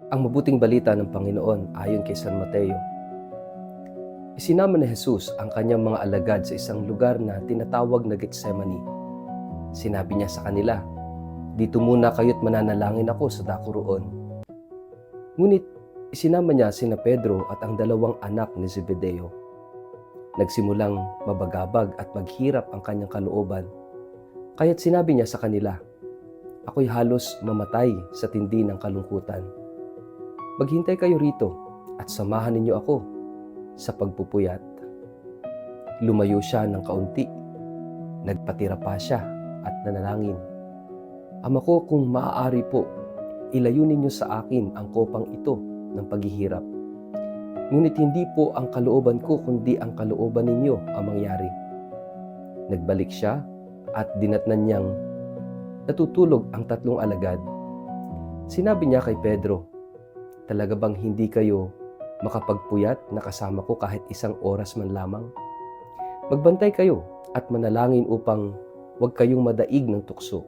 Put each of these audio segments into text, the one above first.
Ang mabuting balita ng Panginoon ayon kay San Mateo. Isinama ni Jesus ang kanyang mga alagad sa isang lugar na tinatawag na Getsemani. Sinabi niya sa kanila, "Dito muna kayo't mananalangin ako sa dako roon." Ngunit isinama niya sina Pedro at ang dalawang anak ni Zebedeo. Nagsimulang mabagabag at maghirap ang kanyang kalooban. Kaya't sinabi niya sa kanila, "Ako'y halos mamatay sa tindi ng kalungkutan. Maghintay kayo rito at samahan ninyo ako sa pagpupuyat." Lumayo siya ng kaunti. Nagpatira pa siya at nanalangin, "Ama ko, kung maaari po, ilayo ninyo sa akin ang kopang ito ng paghihirap. Ngunit hindi po ang kalooban ko kundi ang kalooban ninyo ang mangyari." Nagbalik siya at dinatnan niyang natutulog ang tatlong alagad. Sinabi niya kay Pedro, "Talaga bang hindi kayo makapagpuyat na kasama ko kahit isang oras man lamang? Magbantay kayo at manalangin upang huwag kayong madaig ng tukso.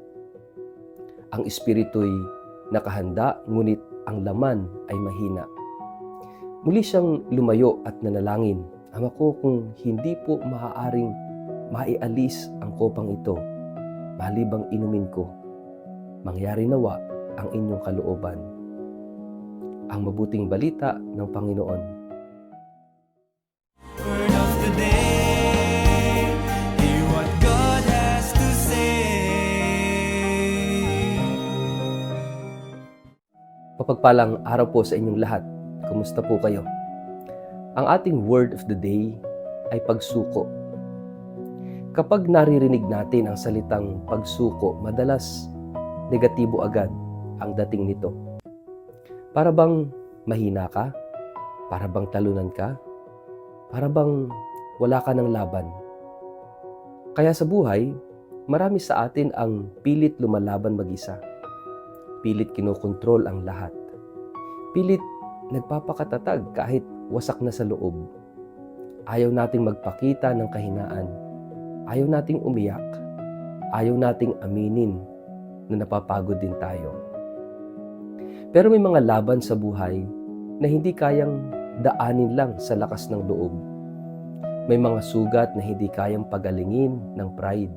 Ang espiritu'y nakahanda, ngunit ang laman ay mahina." Muli siyang lumayo at nanalangin, "Ama ko, kung hindi po maaaring maialis ang kopang ito, malibang inumin ko, mangyari nawa ang inyong kalooban." Ang mabuting balita ng Panginoon. Word of the day, hear what God has to say. Mapagpalang araw po sa inyong lahat. Kumusta po kayo? Ang ating word of the day ay pagsuko. Kapag naririnig natin ang salitang pagsuko, madalas negatibo agad ang dating nito. Para bang mahina ka? Para bang talunan ka? Para bang wala ka ng laban? Kaya sa buhay, marami sa atin ang pilit lumalaban mag-isa. Pilit kinokontrol ang lahat. Pilit nagpapakatatag kahit wasak na sa loob. Ayaw nating magpakita ng kahinaan. Ayaw nating umiyak. Ayaw nating aminin na napapagod din tayo. Pero may mga laban sa buhay na hindi kayang daanin lang sa lakas ng loob. May mga sugat na hindi kayang pagalingin ng pride.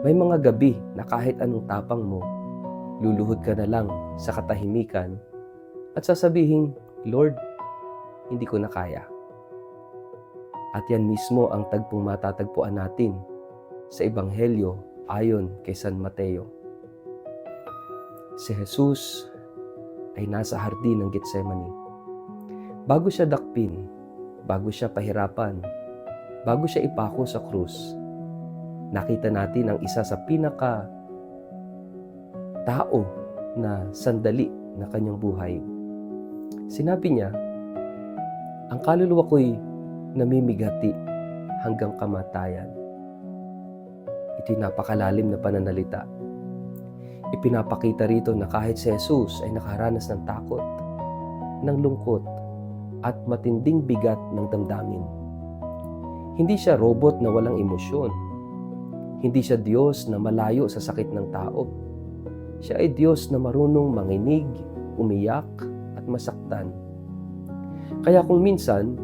May mga gabi na kahit anong tapang mo, luluhod ka na lang sa katahimikan at sasabihin, "Lord, hindi ko na kaya." At yan mismo ang tagpong matatagpuan natin sa Ebanghelyo ayon kay San Mateo. Si Jesus ay nasa hardin ng Getsemani. Bago siya dakpin, bago siya pahirapan, bago siya ipako sa krus, nakita natin ang isa sa pinaka tao na sandali na kanyang buhay. Sinabi niya, "Ang kaluluwa ko'y namimigati hanggang kamatayan." Ito'y napakalalim na pananalita. Ipinapakita rito na kahit si Jesus ay nakaranas ng takot, ng lungkot, at matinding bigat ng damdamin. Hindi siya robot na walang emosyon. Hindi siya Diyos na malayo sa sakit ng tao. Siya ay Diyos na marunong manginig, umiyak, at masaktan. Kaya kung minsan,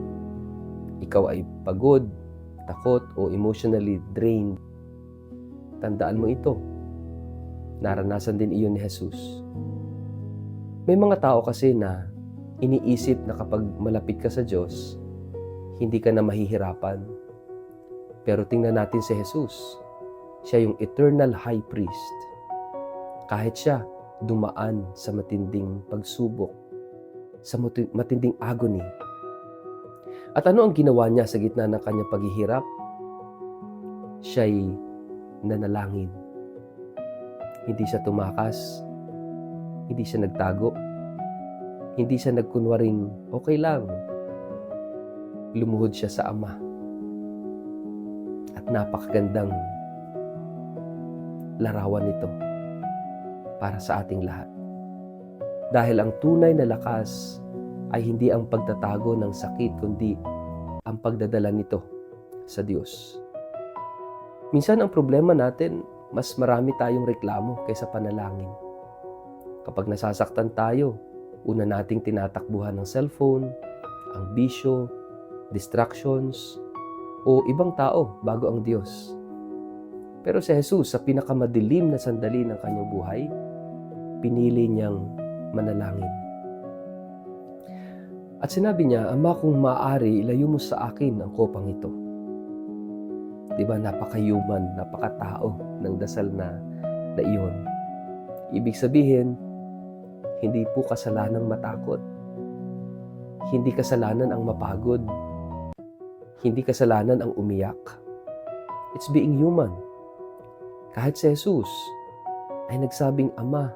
ikaw ay pagod, takot, o emotionally drained, tandaan mo ito. Naranasan din iyon ni Jesus. May mga tao kasi na iniisip na kapag malapit ka sa Diyos, hindi ka na mahihirapan. Pero tingnan natin si Jesus. Siya yung eternal high priest. Kahit siya dumaan sa matinding pagsubok, sa matinding agony. At ano ang ginawa niya sa gitna ng kanyang paghihirap? Siya'y nanalangin. Hindi siya tumakas. Hindi siya nagtago. Hindi siya nagkunwaring okay lang. Lumuhod siya sa Ama. At napakagandang larawan nito para sa ating lahat. Dahil ang tunay na lakas ay hindi ang pagtatago ng sakit, kundi ang pagdadala nito sa Diyos. Minsan ang problema natin, mas marami tayong reklamo kaysa panalangin. Kapag nasasaktan tayo, Una nating tinatakbuhan ng cellphone, ang bisyo, distractions, o ibang tao bago ang Diyos. Pero si Jesus, sa pinakamadilim na sandali ng kanyang buhay, pinili niyang manalangin. At sinabi niya, Ama, kung maaari, ilayo mo sa akin ang kopang ito. Diba, napaka-human, napaka-tao ng dasal na iyon. Ibig sabihin, hindi po kasalanang matakot. Hindi kasalanan ang mapagod. Hindi kasalanan ang umiyak. It's being human. Kahit si Jesus ay nagsabing, Ama,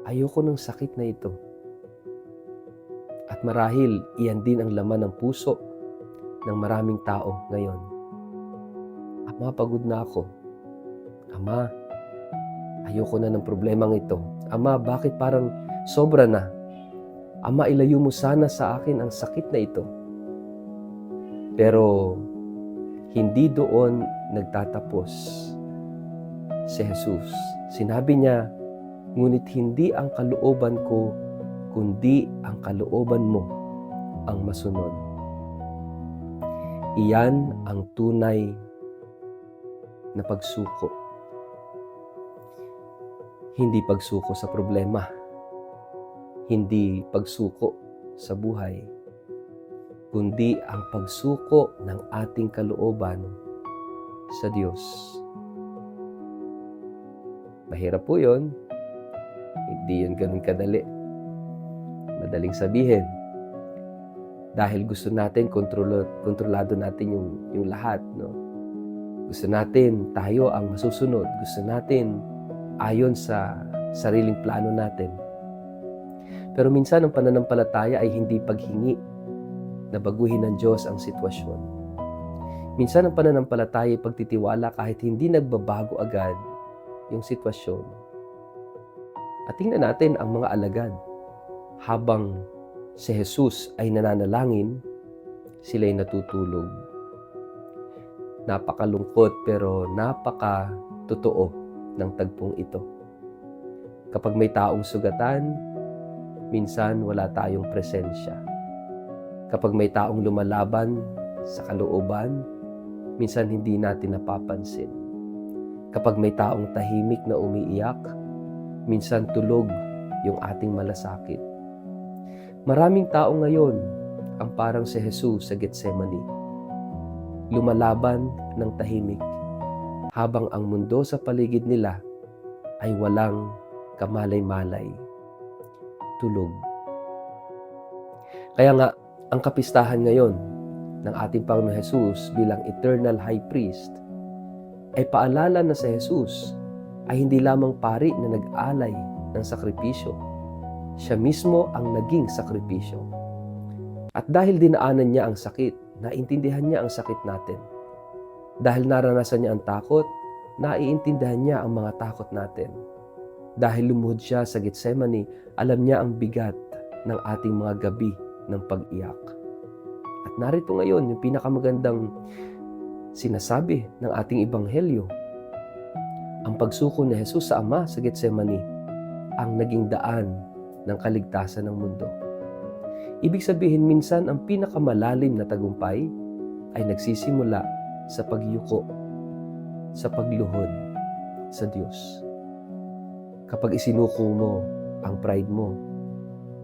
ayoko ng sakit na ito. At marahil, iyan din ang laman ng puso ng maraming tao ngayon. Ama, pagod na ako. Ama, ayoko na ng problemang ito. Ama, bakit parang sobra na? Ama, ilayo mo sana sa akin ang sakit na ito. Pero, hindi doon nagtatapos si Jesus. Sinabi niya, ngunit hindi ang kalooban ko, kundi ang kalooban mo ang masunod. Iyan ang tunay na pagsuko. Hindi pagsuko sa problema. Hindi pagsuko sa buhay. Kundi ang pagsuko ng ating kalooban sa Diyos. Mahirap po yun. Hindi yun ganun kadali. Madaling sabihin. Dahil gusto natin kontrolado natin yung lahat, no? Gusto natin tayo ang masusunod. Gusto natin ayon sa sariling plano natin. Pero minsan ang pananampalataya ay hindi paghingi na baguhin ng Diyos ang sitwasyon. Minsan ang pananampalataya ay pagtitiwala kahit hindi nagbabago agad yung sitwasyon. At tingnan natin ang mga alagad. Habang si Jesus ay nananalangin, sila'y natutulog. Napakalungkot pero napaka-totoo ng tagpong ito. Kapag may taong sugatan, minsan wala tayong presensya. Kapag may taong lumalaban sa kalooban, minsan hindi natin napapansin. Kapag may taong tahimik na umiiyak, minsan tulog yung ating malasakit. Maraming tao ngayon ang parang si Jesus sa Getsemani. Lumalaban ng tahimik habang ang mundo sa paligid nila ay walang kamalay-malay. Tulog. Kaya nga, ang kapistahan ngayon ng ating Panginoon Jesus bilang Eternal High Priest ay paalala na si Jesus ay hindi lamang pari na nag-alay ng sakripisyo. Siya mismo ang naging sakripisyo. At dahil dinaanan niya ang sakit, naintindihan niya ang sakit natin. Dahil naranasan niya ang takot, naiintindihan niya ang mga takot natin. Dahil lumuhod siya sa Getsemani, alam niya ang bigat ng ating mga gabi ng pag-iyak. At narito ngayon yung pinakamagandang sinasabi ng ating ebanghelyo. Ang pagsuko ni Jesus sa Ama sa Getsemani ang naging daan ng kaligtasan ng mundo. Ibig sabihin, minsan ang pinakamalalim na tagumpay ay nagsisimula sa pagyuko, sa pagluhod sa Diyos. Kapag isinuko mo ang pride mo,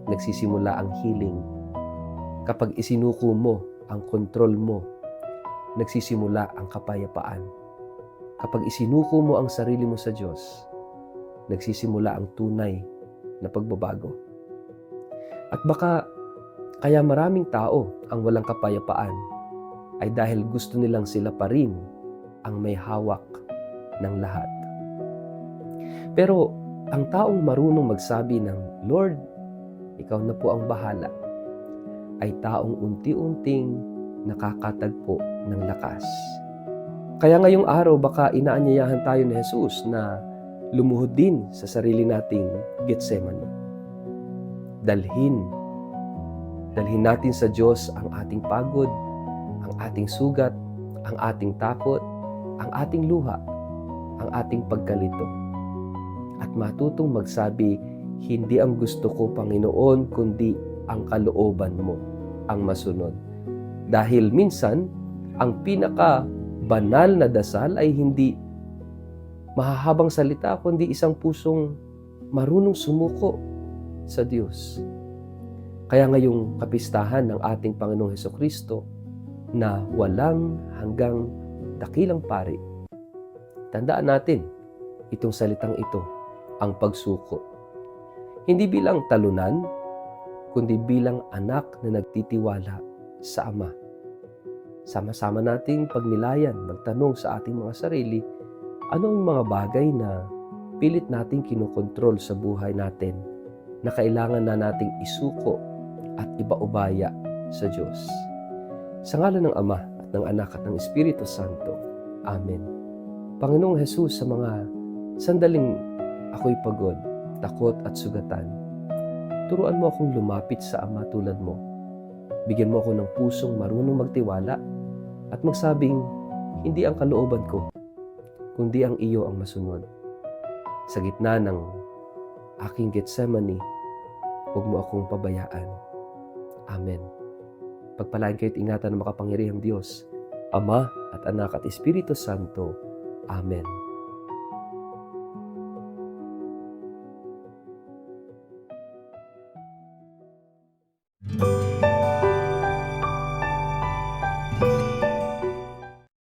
nagsisimula ang healing. Kapag isinuko mo ang control mo, nagsisimula ang kapayapaan. Kapag isinuko mo ang sarili mo sa Diyos, nagsisimula ang tunay na pagbabago. At baka kaya maraming tao ang walang kapayapaan ay dahil gusto nilang sila pa rin ang may hawak ng lahat. Pero ang taong marunong magsabi ng, Lord, ikaw na po ang bahala, ay taong unti-unting nakakatagpo ng lakas. Kaya ngayong araw baka inaanyayahan tayo ni Jesus na lumuhod din sa sarili nating Getsemani. Dalhin natin sa Diyos ang ating pagod, ang ating sugat, ang ating takot, ang ating luha, ang ating pagkalito. At matutong magsabi, Hindi ang gusto ko, Panginoon, kundi ang kalooban mo ang masunod. Dahil minsan, ang pinaka banal na dasal ay hindi mahahabang salita, kundi isang pusong marunong sumuko sa Diyos. Kaya ngayong kapistahan ng ating Panginoong Hesukristo na walang hanggang dakilang pari, tandaan natin itong salitang ito, ang pagsuko. Hindi bilang talunan, kundi bilang anak na nagtitiwala sa Ama. Sama-sama nating pagnilayan, magtanong sa ating mga sarili, ano ang mga bagay na pilit nating kinokontrol sa buhay natin na kailangan na nating isuko at ipaubaya sa Diyos. Sa ngalan ng Ama at ng Anak at ng Espiritu Santo. Amen. Panginoong Jesus, sa mga sandaling ako'y pagod, takot at sugatan, turuan mo akong lumapit sa Ama tulad mo. Bigyan mo ako ng pusong marunong magtiwala at magsabing, hindi ang kalooban ko, kundi ang iyo ang masunod. Sa gitna ng aking Getsemani, huwag mo akong pabayaan. Amen. Pagpalain kayo't ingatan ng makapangyarihang Diyos, Ama at Anak at Espiritu Santo. Amen.